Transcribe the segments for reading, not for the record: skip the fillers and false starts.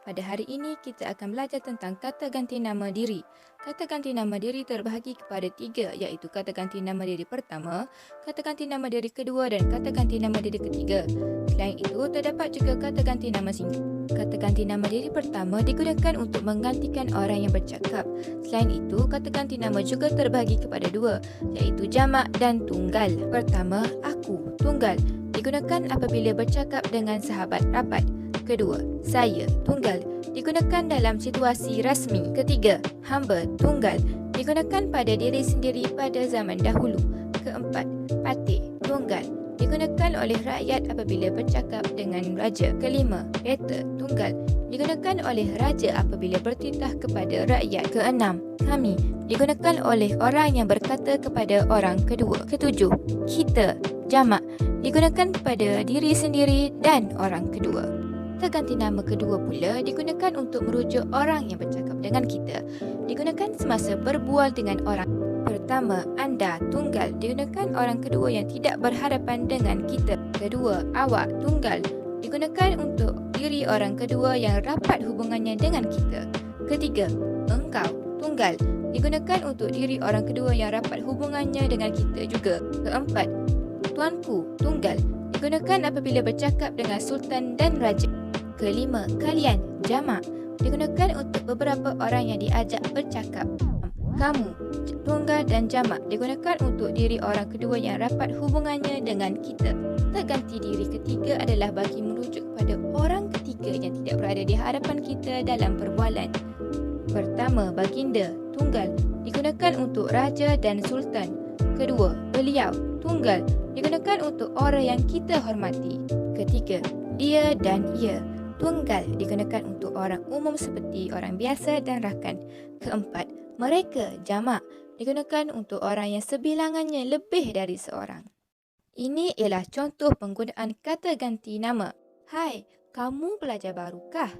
Pada hari ini, kita akan belajar tentang kata ganti nama diri. Kata ganti nama diri terbahagi kepada 3, iaitu kata ganti nama diri pertama, kata ganti nama diri kedua dan kata ganti nama diri ketiga. Selain itu, terdapat juga kata ganti nama singkat. Kata ganti nama diri pertama digunakan untuk menggantikan orang yang bercakap. Selain itu, kata ganti nama juga terbahagi kepada 2, iaitu jamak dan tunggal. Pertama, aku, tunggal, digunakan apabila bercakap dengan sahabat rapat. Kedua, saya, tunggal, digunakan dalam situasi rasmi. Ketiga, hamba, tunggal, digunakan pada diri sendiri pada zaman dahulu. Keempat, patih, tunggal, digunakan oleh rakyat apabila bercakap dengan raja. Kelima, kereta, tunggal, digunakan oleh raja apabila bertitah kepada rakyat. Keenam, kami, digunakan oleh orang yang berkata kepada orang kedua. Ketujuh, kita, jamak, digunakan kepada diri sendiri dan orang kedua. Kata ganti nama kedua pula digunakan untuk merujuk orang yang bercakap dengan kita. Digunakan semasa berbual dengan orang. Pertama, anda, tunggal, digunakan orang kedua yang tidak berhadapan dengan kita. Kedua, awak, tunggal, digunakan untuk diri orang kedua yang rapat hubungannya dengan kita. Ketiga, engkau, tunggal, digunakan untuk diri orang kedua yang rapat hubungannya dengan kita juga. Keempat, tuanku, tunggal, digunakan apabila bercakap dengan sultan dan raja. Kelima, kalian, jamak, digunakan untuk beberapa orang yang diajak bercakap. Kamu, tunggal dan jamak, digunakan untuk diri orang kedua yang rapat hubungannya dengan kita. Kata ganti diri ketiga adalah bagi merujuk kepada orang ketiga yang tidak berada di hadapan kita dalam perbualan. Pertama, baginda, tunggal, digunakan untuk raja dan sultan. Kedua, beliau, tunggal, digunakan untuk orang yang kita hormati. Ketiga, dia dan ia, tunggal, digunakan untuk orang umum seperti orang biasa dan rakan. Keempat, mereka, jamak, digunakan untuk orang yang sebilangannya lebih dari seorang. Ini ialah contoh penggunaan kata ganti nama. Hai, kamu pelajar barukah?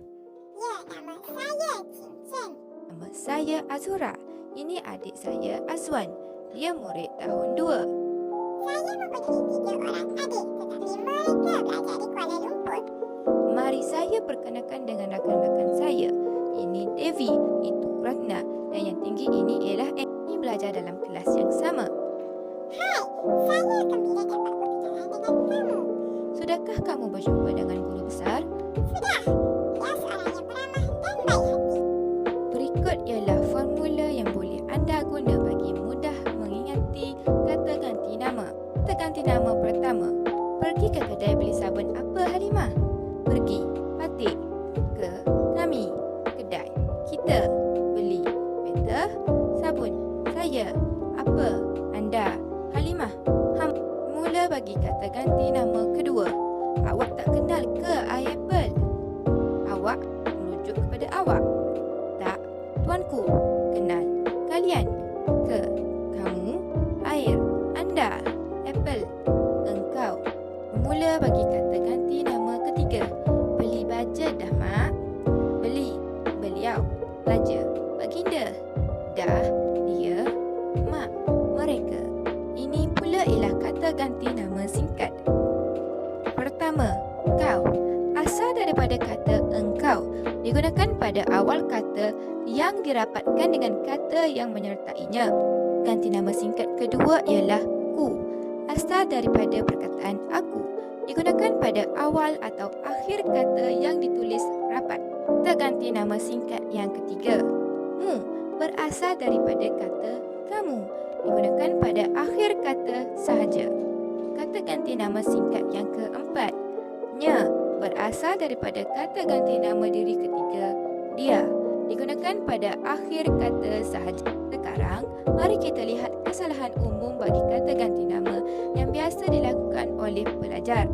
Ya, nama saya Cincin. Nama saya Azura. Ini adik saya Azwan. Dia murid tahun 2. Saya mempunyai 3 orang adik, tetapi mereka belajar di Kuala Lumpur. Mari saya perkenalkan dengan rakan-rakan saya. Ini Devi, itu Ratna dan yang tinggi ini ialah Annie belajar dalam kelas yang sama. Hai, saya gembira dapat berkenalan dengan kamu. Sudahkah kamu berjumpa dengan guru besar? Sudah, dia seorang yang peramah dan baik hati. Berikut ialah formula yang boleh anda guna bagi mudah mengingati kata ganti nama. Kata ganti nama pertama, pergi ke kedai beli sabun apa Halimah? Pergi, patik. Ke, kami, kedai. Kita, beli. Kereta, sabun. Saya, apa, anda, Halimah. Mula bagi kata ganti nama kedua. Awak tak kenal ke air apple? Awak merujuk kepada awak. Tak, tuanku, kenal. Kalian, ke, kamu, air, anda, apple, engkau. Mula bagi kata ganti nama ketiga. Beli baja dah, Mak. Beli, beliau, raja, baginda. Dah, dia, mak, mereka. Ini pula ialah kata ganti nama singkat. Pertama, kau. Asal daripada kata engkau digunakan pada awal kata yang dirapatkan dengan kata yang menyertainya. Ganti nama singkat kedua ialah ku. Asal daripada perkataan aku digunakan pada awal atau akhir kata yang ditulis rapat. Kata ganti nama singkat yang ketiga, mu, berasal daripada kata kamu, digunakan pada akhir kata sahaja. Kata ganti nama singkat yang keempat, nya, berasal daripada kata ganti nama diri ketiga, dia, digunakan pada akhir kata sahaja. Sekarang, mari kita lihat kesalahan umum bagi kata ganti nama yang biasa dilakukan oleh pelajar.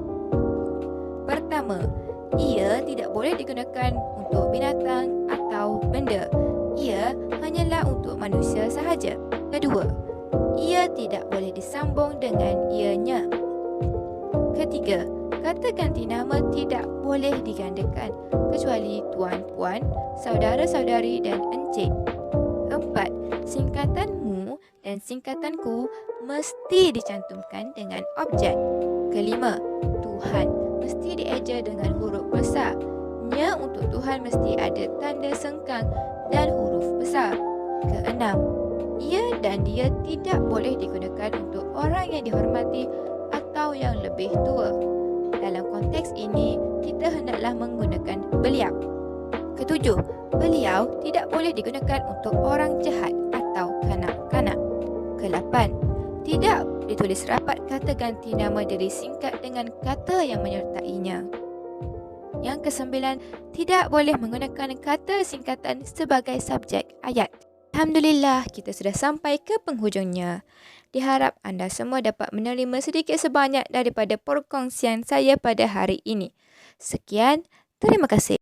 Pertama, ia tidak boleh digunakan untuk binatang atau benda. Ia hanyalah untuk manusia sahaja. Kedua, ia tidak boleh disambung dengan ianya. Ketiga, kata ganti nama tidak boleh digandakan kecuali tuan, puan, saudara-saudari dan encik. Empat, singkatan mu dan singkatan ku mesti dicantumkan dengan objek. Kelima, Tuhan mesti dieja dengan huruf besar. Nya untuk kebutuhan mesti ada tanda sengkang dan huruf besar. Keenam, ia dan dia tidak boleh digunakan untuk orang yang dihormati atau yang lebih tua. Dalam konteks ini, kita hendaklah menggunakan beliau. Ketujuh, beliau tidak boleh digunakan untuk orang jahat atau kanak-kanak. Kelapan, tidak ditulis rapat kata ganti nama diri singkat dengan kata yang menyertainya. Yang kesembilan, tidak boleh menggunakan kata singkatan sebagai subjek ayat. Alhamdulillah, kita sudah sampai ke penghujungnya. Diharap anda semua dapat menerima sedikit sebanyak daripada perkongsian saya pada hari ini. Sekian, terima kasih.